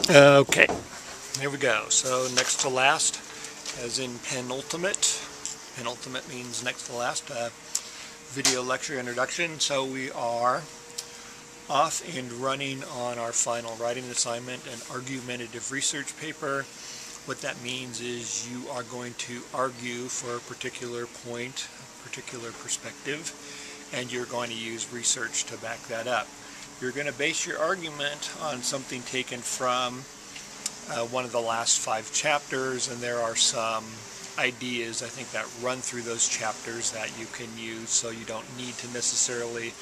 Okay, here we go. So next to last, as in penultimate. Penultimate means next to last. Video lecture introduction. So we are off and running on our final writing assignment, an argumentative research paper. What that means is you are going to argue for a particular point, a particular perspective, and you're going to use research to back that up. You're going to base your argument on something taken from one of the last 5 chapters, and there are some ideas I think that run through those chapters that you can use, so you don't need to necessarily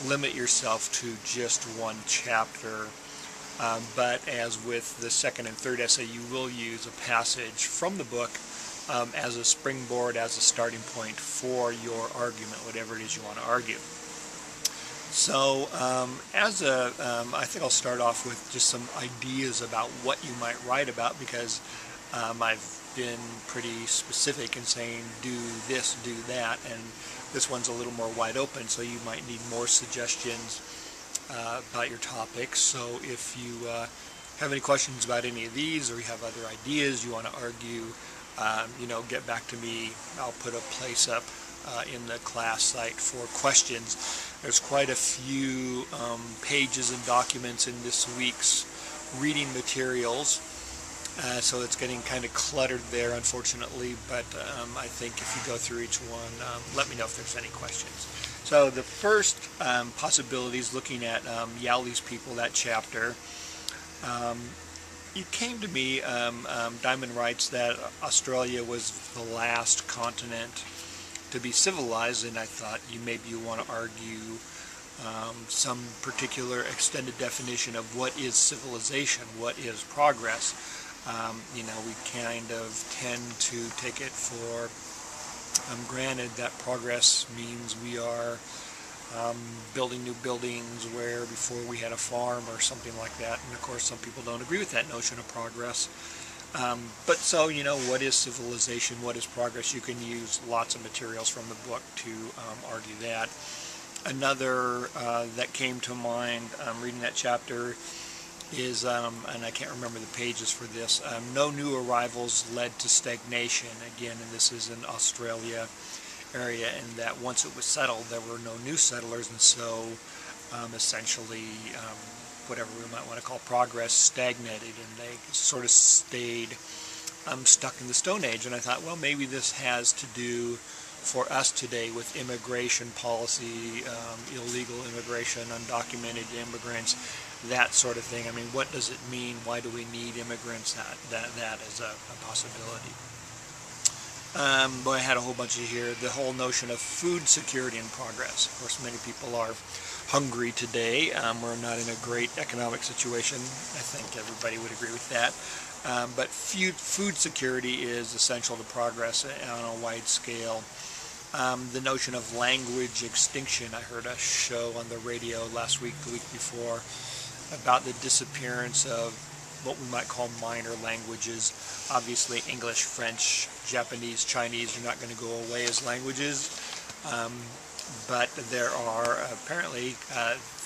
limit yourself to just one chapter. But as with the second and third essay, you will use a passage from the book as a springboard, as a starting point for your argument, whatever it is you want to argue. So I think I'll start off with just some ideas about what you might write about, because I've been pretty specific in saying do this, do that, and this one's a little more wide open, so you might need more suggestions about your topics. So if you have any questions about any of these, or you have other ideas you want to argue, get back to me. I'll put a place up in the class site for questions. There's quite a few pages and documents in this week's reading materials, so it's getting kind of cluttered there, unfortunately, but I think if you go through each one, let me know if there's any questions. So the first possibility is looking at Yowley's People, that chapter. It came to me, Diamond writes that Australia was the last continent to be civilized, and I thought maybe you want to argue some particular extended definition of what is civilization, what is progress. We kind of tend to take it for granted that progress means we are building new buildings where before we had a farm or something like that, and of course some people don't agree with that notion of progress. But so, what is civilization, what is progress? You can use lots of materials from the book to argue that. Another that came to mind reading that chapter is, and I can't remember the pages for this, no new arrivals led to stagnation. Again, and this is in Australia area, and that once it was settled there were no new settlers, and so essentially whatever we might want to call progress stagnated, and they sort of stayed stuck in the Stone Age. And I thought, well, maybe this has to do for us today with immigration policy, illegal immigration, undocumented immigrants, that sort of thing. I mean, what does it mean? Why do we need immigrants? That is a possibility. Boy, I had a whole bunch of here. The whole notion of food security and progress. Of course, many people are hungry today. We're not in a great economic situation. I think everybody would agree with that. But food security is essential to progress on a wide scale. The notion of language extinction. I heard a show on the radio last week, the week before, about the disappearance of what we might call minor languages. Obviously English, French, Japanese, Chinese are not going to go away as languages, but there are apparently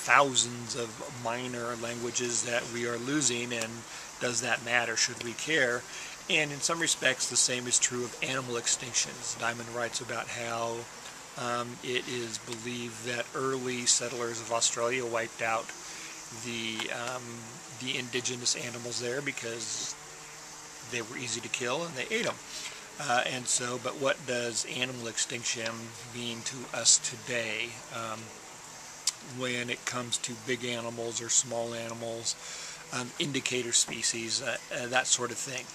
thousands of minor languages that we are losing, and does that matter? Should we care? And in some respects the same is true of animal extinctions. Diamond writes about how it is believed that early settlers of Australia wiped out the indigenous animals there because they were easy to kill and they ate them. But what does animal extinction mean to us today when it comes to big animals or small animals, indicator species, that sort of thing?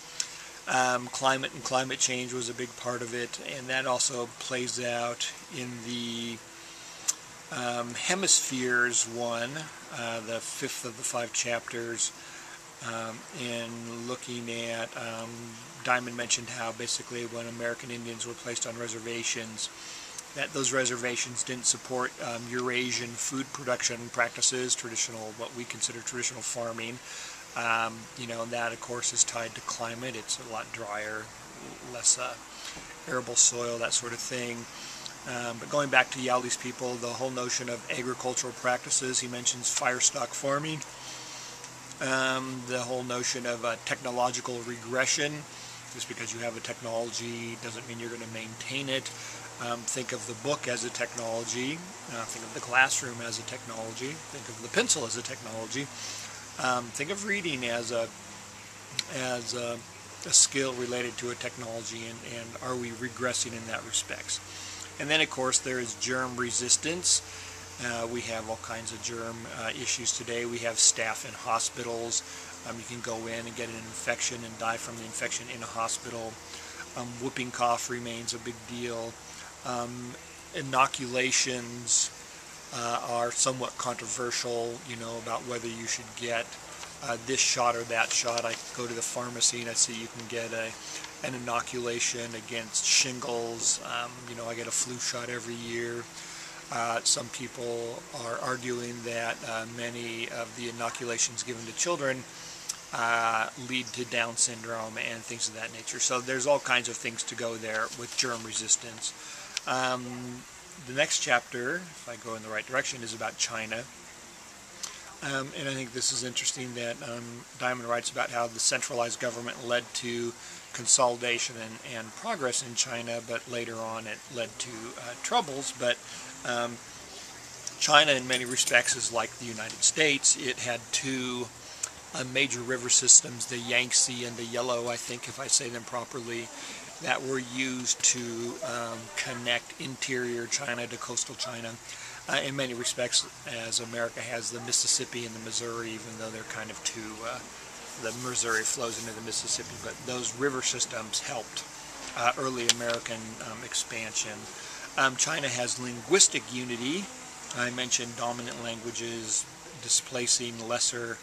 Climate and climate change was a big part of it, and that also plays out in the hemispheres one, the 5th of the 5 chapters, in looking at, Diamond mentioned how basically when American Indians were placed on reservations, that those reservations didn't support Eurasian food production practices, what we consider traditional farming. And that of course is tied to climate. It's a lot drier, less arable soil, that sort of thing. But going back to Yowley's People, the whole notion of agricultural practices, he mentions firestock farming. The whole notion of technological regression. Just because you have a technology doesn't mean you're going to maintain it. Think of the book as a technology. Think of the classroom as a technology. Think of the pencil as a technology. Think of reading as a skill related to a technology, and are we regressing in that respect? And then, of course, there is germ resistance. We have all kinds of germ issues today. We have staff in hospitals. You can go in and get an infection and die from the infection in a hospital. Whooping cough remains a big deal. Inoculations are somewhat controversial, about whether you should get this shot or that shot. I go to the pharmacy and I see you can get an inoculation against shingles. I get a flu shot every year. Some people are arguing that many of the inoculations given to children lead to Down syndrome and things of that nature. So there's all kinds of things to go there with germ resistance. The next chapter, if I go in the right direction, is about China. And I think this is interesting that Diamond writes about how the centralized government led to consolidation and progress in China, but later on it led to troubles. But China in many respects is like the United States. It had two major river systems, the Yangtze and the Yellow, I think if I say them properly, that were used to connect interior China to coastal China. In many respects, as America has the Mississippi and the Missouri, even though they're kind of two, the Missouri flows into the Mississippi, but those river systems helped early American expansion. China has linguistic unity. I mentioned dominant languages displacing lesser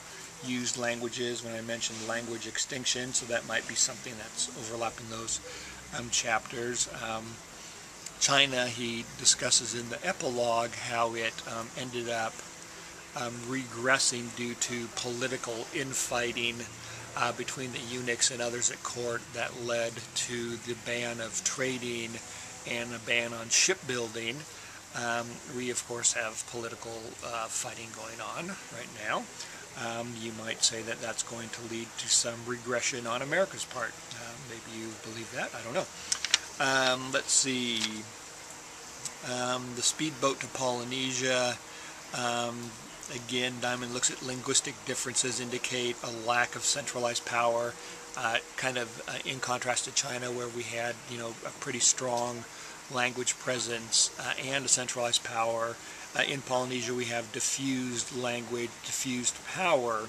used languages when I mentioned language extinction, so that might be something that's overlapping those chapters. China, he discusses in the epilogue how it ended up regressing due to political infighting between the eunuchs and others at court that led to the ban of trading and a ban on shipbuilding. We, of course, have political fighting going on right now. You might say that that's going to lead to some regression on America's part. Maybe you believe that. I don't know. Let's see. The speedboat to Polynesia. Again, Diamond looks at linguistic differences indicate a lack of centralized power, kind of in contrast to China, where we had, a pretty strong language presence and a centralized power. In Polynesia, we have diffused language, diffused power,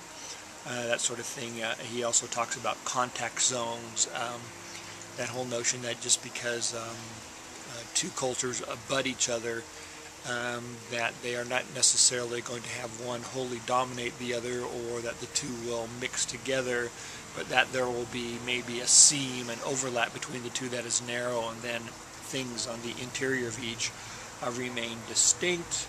that sort of thing. He also talks about contact zones, that whole notion that just because two cultures abut each other, that they are not necessarily going to have one wholly dominate the other, or that the two will mix together, but that there will be maybe a seam, an overlap between the two that is narrow, and then things on the interior of each remain distinct.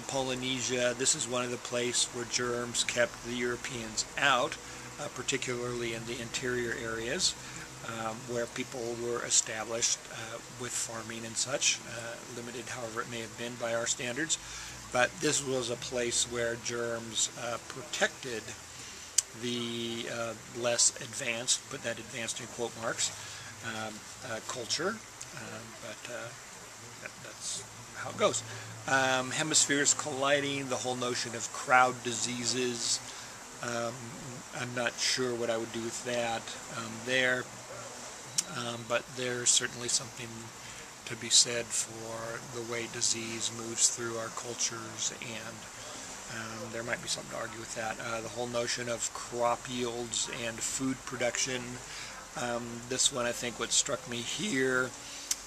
Polynesia, this is one of the places where germs kept the Europeans out, particularly in the interior areas, where people were established with farming and such, limited however it may have been by our standards. But this was a place where germs protected the less advanced, put that advanced in quote marks, culture, but that's how it goes. Hemispheres colliding, the whole notion of crowd diseases. I'm not sure what I would do with that there, but there's certainly something to be said for the way disease moves through our cultures, and there might be something to argue with that. The whole notion of crop yields and food production. This one, I think what struck me here,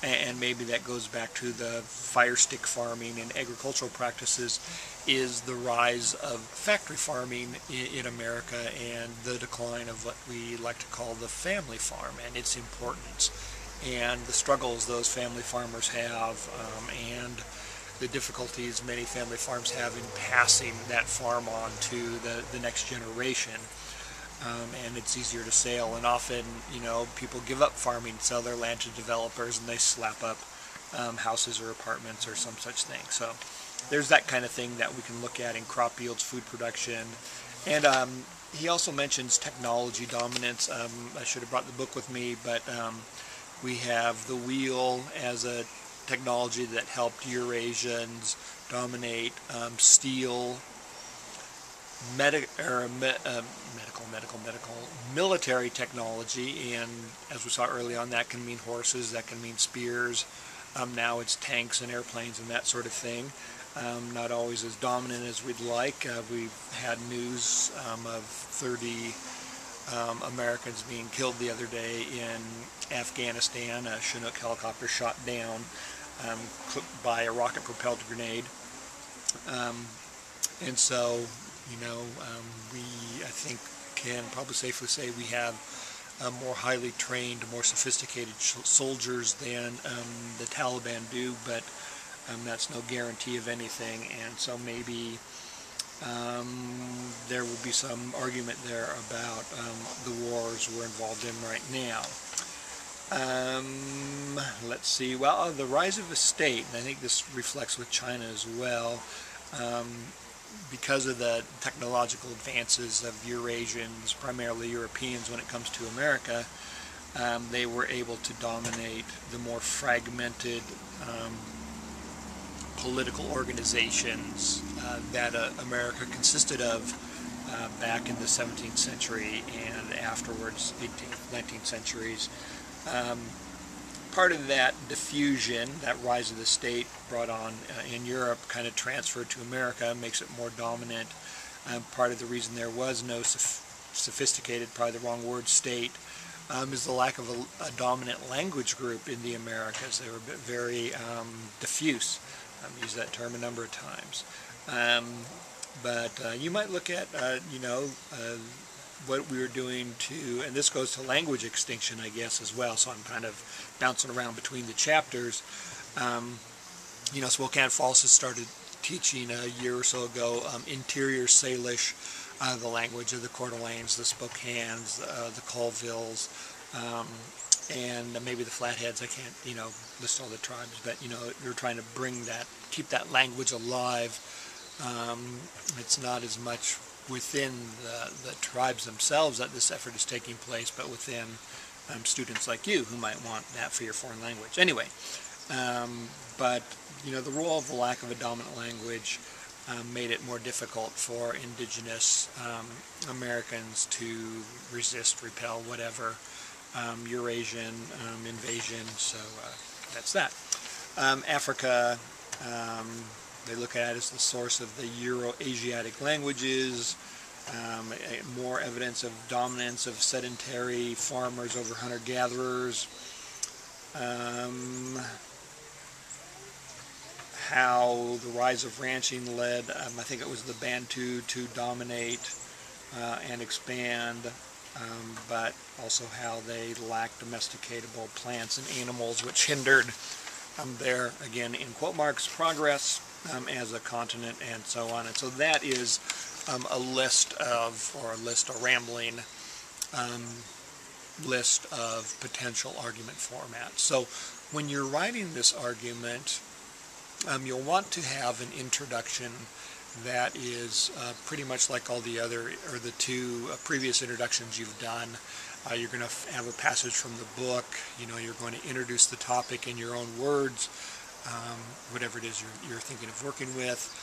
and maybe that goes back to the fire stick farming and agricultural practices, is the rise of factory farming in America and the decline of what we like to call the family farm and its importance, and the struggles those family farmers have, and the difficulties many family farms have in passing that farm on to the next generation. And it's easier to sell, and often, people give up farming, sell their land to developers, and they slap up houses or apartments or some such thing. So there's that kind of thing that we can look at in crop yields, food production, And he also mentions technology dominance. I should have brought the book with me, but we have the wheel as a technology that helped Eurasians dominate steel, military technology, and as we saw early on, that can mean horses, that can mean spears. Now it's tanks and airplanes and that sort of thing. Not always as dominant as we'd like. We've had news of 30 Americans being killed the other day in Afghanistan. A Chinook helicopter shot down by a rocket-propelled grenade. And so, you know, I think can probably safely say we have more highly trained, more sophisticated soldiers than the Taliban do, but that's no guarantee of anything, and so maybe there will be some argument there about the wars we're involved in right now. Let's see, well, the rise of the state, and I think this reflects with China as well, because of the technological advances of Eurasians, primarily Europeans, when it comes to America, they were able to dominate the more fragmented political organizations that America consisted of back in the 17th century and afterwards, 18th, 19th centuries. Part of that diffusion, that rise of the state brought on in Europe, kind of transferred to America, makes it more dominant. Part of the reason there was no sophisticated, probably the wrong word, state, is the lack of a dominant language group in the Americas. They were very diffuse. I've used that term a number of times. But you might look at, you know, what we were doing to, and this goes to language extinction, I guess, as well, so I'm kind of bouncing around between the chapters. You know, Spokane Falls has started teaching a year or so ago interior Salish, the language of the Coeur d'Alenes, the Spokanes, the Colvilles, and maybe the Flatheads. I can't, you know, list all the tribes, but, you know, they're trying to bring that, keep that language alive. It's not as much within the tribes themselves that this effort is taking place, but within students like you who might want that for your foreign language. Anyway, but, you know, the role of the lack of a dominant language made it more difficult for indigenous Americans to resist, repel, whatever, Eurasian invasion, so that's that. Africa, they look at it as the source of the Euro-Asiatic languages, more evidence of dominance of sedentary farmers over hunter-gatherers, how the rise of ranching led, I think it was the Bantu, to dominate and expand, but also how they lacked domesticatable plants and animals, which hindered their, again, in quote marks, progress as a continent, and so on. And so that is a list of, or a rambling list of potential argument formats. So when you're writing this argument, you'll want to have an introduction that is pretty much like all the other, or the two previous introductions you've done. You're going to have a passage from the book. You know, you're going to introduce the topic in your own words, whatever it is you're thinking of working with.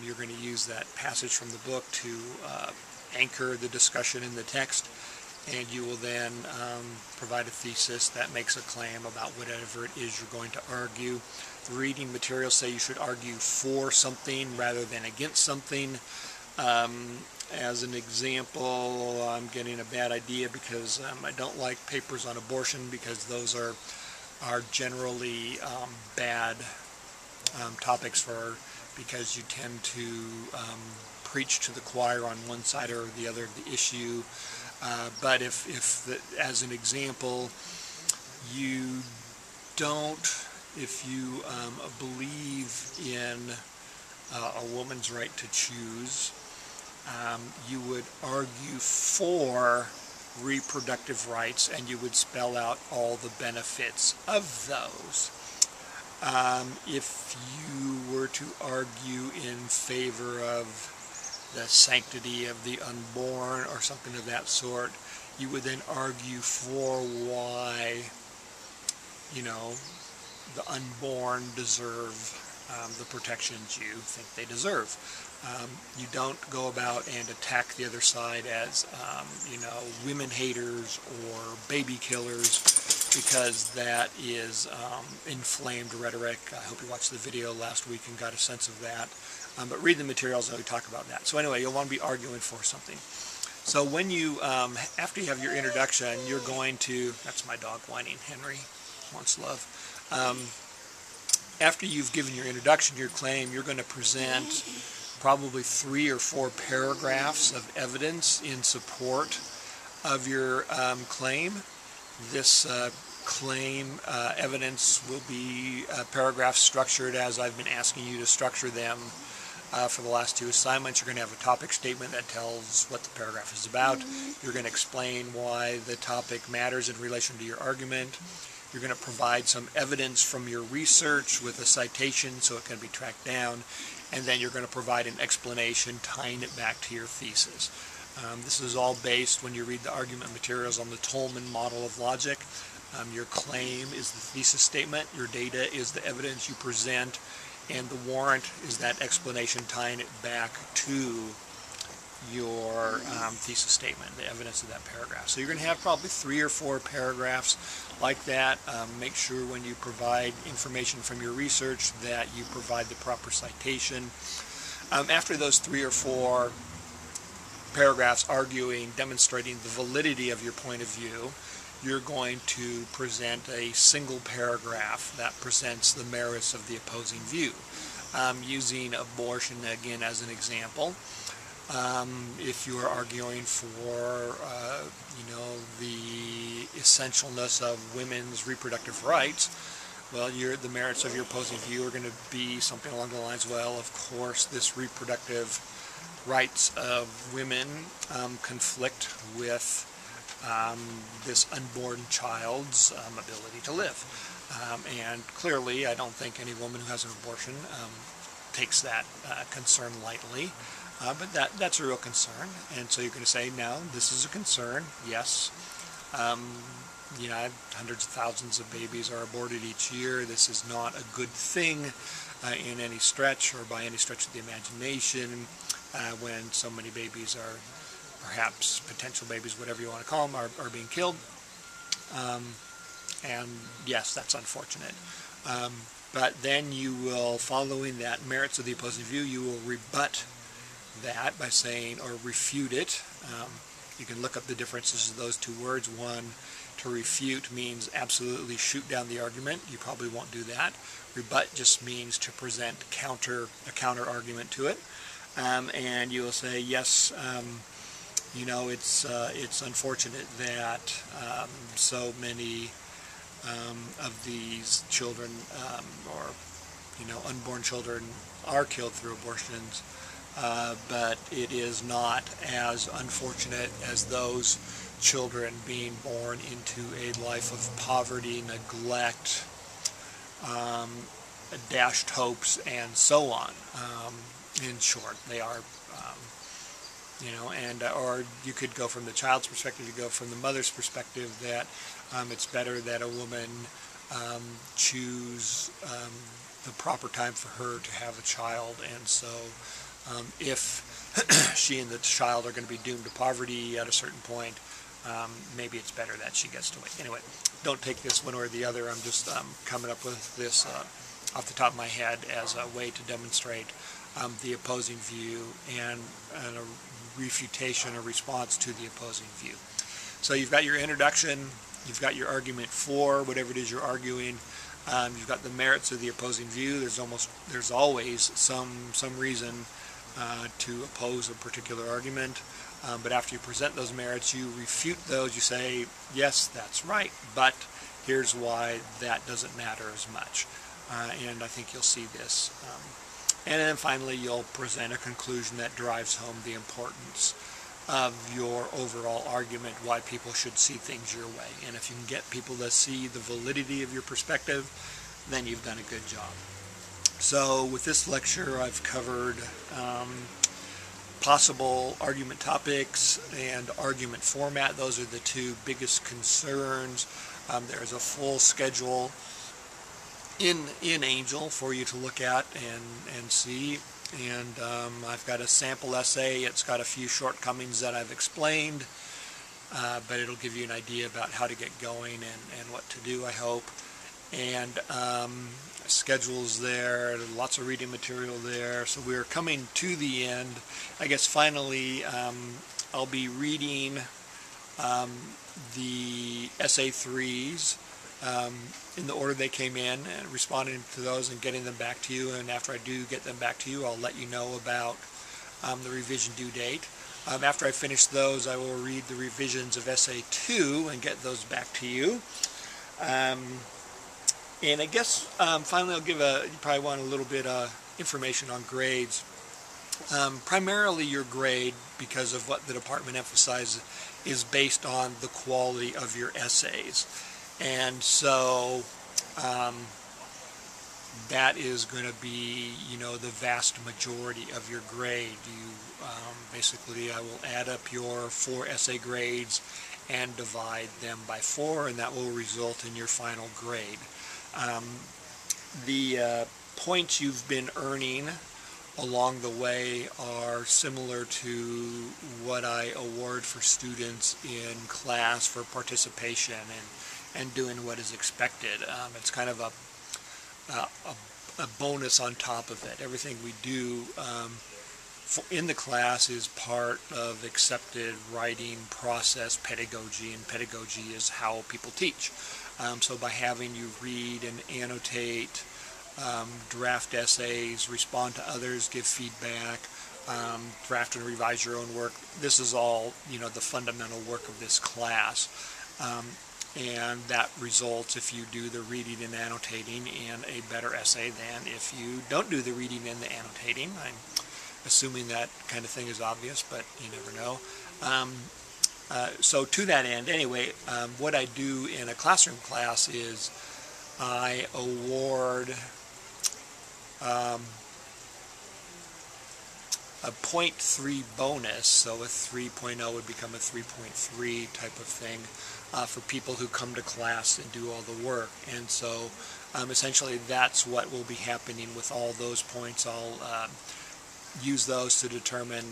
You're going to use that passage from the book to anchor the discussion in the text, and you will then provide a thesis that makes a claim about whatever it is you're going to argue. The reading materials say you should argue for something rather than against something. As an example, I'm getting a bad idea because I don't like papers on abortion, because those are generally bad topics because you tend to preach to the choir on one side or the other of the issue. But as an example, if you believe in a woman's right to choose, you would argue for reproductive rights, and you would spell out all the benefits of those. If you were to argue in favor of the sanctity of the unborn or something of that sort, you would then argue for why, you know, the unborn deserve the protections you think they deserve. You don't go about and attack the other side as, you know, women haters or baby killers, because that is inflamed rhetoric. I hope you watched the video last week and got a sense of that. But read the materials and we talk about that. So anyway, you'll want to be arguing for something. So when you, after you have your introduction, you're going to, that's my dog whining, Henry wants love. After you've given your introduction, your claim, you're going to present probably 3 or 4 paragraphs of evidence in support of your claim. This claim evidence will be paragraphs structured as I've been asking you to structure them for the last 2 assignments. You're going to have a topic statement that tells what the paragraph is about. You're going to explain why the topic matters in relation to your argument. You're going to provide some evidence from your research with a citation so it can be tracked down. And then you're going to provide an explanation tying it back to your thesis. This is all based, when you read the argument materials, on the Tolman model of logic. Your claim is the thesis statement, your data is the evidence you present, and the warrant is that explanation tying it back to your thesis statement, the evidence of that paragraph. So you're going to have probably 3 or 4 paragraphs like that. Make sure when you provide information from your research that you provide the proper citation. After those 3 or 4 paragraphs arguing, demonstrating the validity of your point of view, you're going to present a single paragraph that presents the merits of the opposing view. Using abortion again as an example. If you are arguing for, you know, the essentialness of women's reproductive rights, well, the merits of your opposing view are going to be something along the lines, well, of course, this reproductive rights of women conflict with this unborn child's ability to live. And clearly, I don't think any woman who has an abortion takes that concern lightly. But that's a real concern, and so you're going to say, now, this is a concern, yes. You know, hundreds of thousands of babies are aborted each year. This is not a good thing in any stretch or by any stretch of the imagination when so many babies are, perhaps potential babies, whatever you want to call them, are being killed. And yes, that's unfortunate. But then you will, following that merits of the opposing view, you will rebut that by saying, or refute it. You can look up the differences of those 2 words. One, to refute means absolutely shoot down the argument. You probably won't do that. Rebut just means to present a counter argument to it. And you will say, yes, you know, it's unfortunate that so many of these children, or, you know, unborn children are killed through abortions. But it is not as unfortunate as those children being born into a life of poverty, neglect, dashed hopes, and so on. In short, they are, you know, and or you could go from the child's perspective, you go from the mother's perspective, that it's better that a woman choose the proper time for her to have a child, and so if she and the child are going to be doomed to poverty at a certain point, maybe it's better that she gets to wait. Anyway, don't take this one or the other. I'm just coming up with this off the top of my head as a way to demonstrate the opposing view and a refutation or response to the opposing view. So you've got your introduction, you've got your argument for whatever it is you're arguing. You've got the merits of the opposing view. There's always some reason to oppose a particular argument, but after you present those merits, you refute those. You say, yes, that's right, but here's why that doesn't matter as much. And I think you'll see this. And then finally, you'll present a conclusion that drives home the importance of your overall argument, why people should see things your way. And if you can get people to see the validity of your perspective, then you've done a good job. So with this lecture, I've covered possible argument topics and argument format. Those are the two biggest concerns. There's a full schedule in Angel for you to look at and see. And I've got a sample essay. It's got a few shortcomings that I've explained, but it'll give you an idea about how to get going and what to do, I hope. And schedules there, lots of reading material there. So we're coming to the end. I guess finally I'll be reading the essay 3s in the order they came in and responding to those and getting them back to you. And after I do get them back to you, I'll let you know about the revision due date. After I finish those, I will read the revisions of essay 2 and get those back to you. And I guess finally I'll give you probably want a little bit of information on grades. Primarily your grade, because of what the department emphasizes, is based on the quality of your essays. And so that is going to be, the vast majority of your grade. Basically, I will add up your 4 essay grades and divide them by 4, and that will result in your final grade. The points you've been earning along the way are similar to what I award for students in class for participation and doing what is expected. It's kind of a bonus on top of it. Everything we do in the class is part of accepted writing process pedagogy, and pedagogy is how people teach. So by having you read and annotate, draft essays, respond to others, give feedback, draft and revise your own work, this is all, the fundamental work of this class. And that results, if you do the reading and annotating, in a better essay than if you don't do the reading and the annotating. I'm assuming that kind of thing is obvious, but you never know. So to that end, anyway, what I do in a classroom class is I award a 0.3 bonus, so a 3.0 would become a 3.3 type of thing for people who come to class and do all the work. And so essentially that's what will be happening with all those points. I'll use those to determine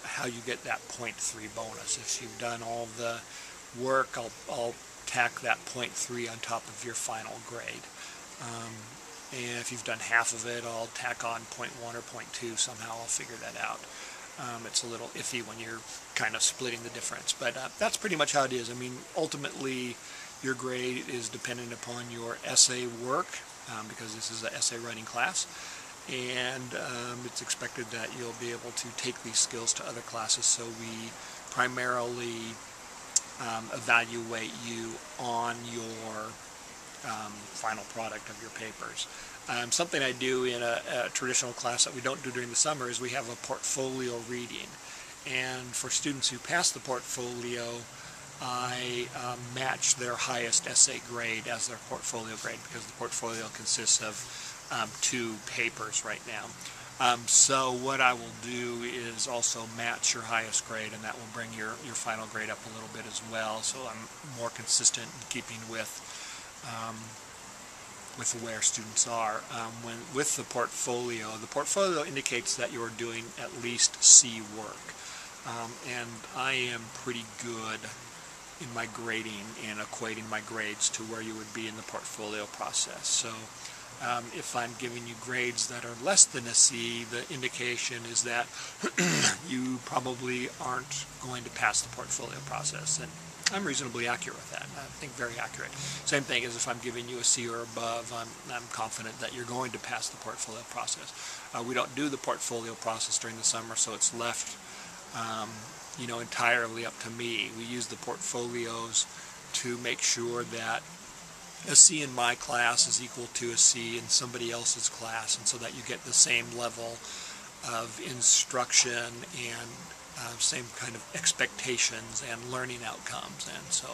how you get that 0.3 bonus. If you've done all the work, I'll tack that 0.3 on top of your final grade. And if you've done half of it, I'll tack on 0.1 or 0.2. Somehow I'll figure that out. It's a little iffy when you're kind of splitting the difference, but that's pretty much how it is. I mean, ultimately, your grade is dependent upon your essay work, because this is an essay writing class. And it's expected that you'll be able to take these skills to other classes, so we primarily evaluate you on your final product of your papers. Something I do in a traditional class that we don't do during the summer is we have a portfolio reading. And for students who pass the portfolio, I match their highest essay grade as their portfolio grade, because the portfolio consists of 2 papers right now. So what I will do is also match your highest grade, and that will bring your final grade up a little bit as well. So I'm more consistent in keeping with where students are. With the portfolio indicates that you're doing at least C work. And I am pretty good in my grading and equating my grades to where you would be in the portfolio process. So if I'm giving you grades that are less than a C, the indication is that you probably aren't going to pass the portfolio process. And I'm reasonably accurate with that. I think very accurate. Same thing as if I'm giving you a C or above, I'm confident that you're going to pass the portfolio process. We don't do the portfolio process during the summer, so it's left entirely up to me. We use the portfolios to make sure that a C in my class is equal to a C in somebody else's class, and so that you get the same level of instruction and same kind of expectations and learning outcomes. And so,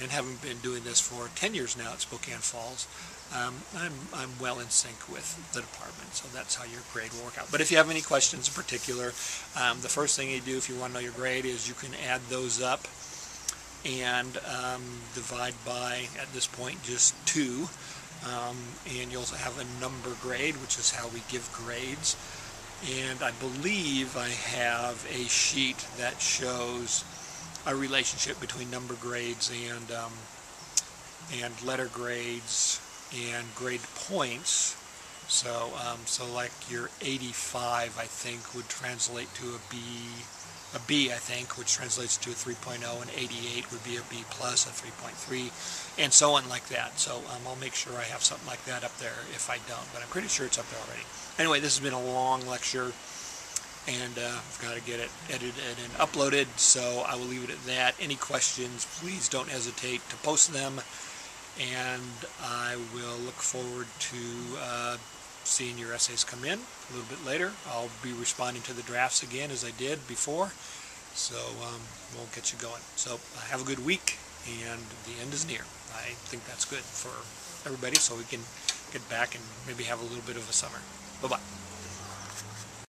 and having been doing this for 10 years now at Spokane Falls, I'm well in sync with the department, so that's how your grade will work out. But if you have any questions in particular, the first thing you do if you want to know your grade is you can add those up and divide by, at this point, just 2, and you'll have a number grade, which is how we give grades. And I believe I have a sheet that shows a relationship between number grades and letter grades and grade points. So like your 85, I think, would translate to a B, I think, which translates to a 3.0, and 88 would be a B plus, a 3.3, and so on like that. So I'll make sure I have something like that up there if I don't, but I'm pretty sure it's up there already. Anyway, this has been a long lecture, and I've got to get it edited and uploaded, so I will leave it at that. Any questions, please don't hesitate to post them, and I will look forward to seeing your essays come in a little bit later. I'll be responding to the drafts again as I did before, so we'll get you going. So have a good week, and the end is near. I think that's good for everybody, so we can get back and maybe have a little bit of a summer. Bye-bye.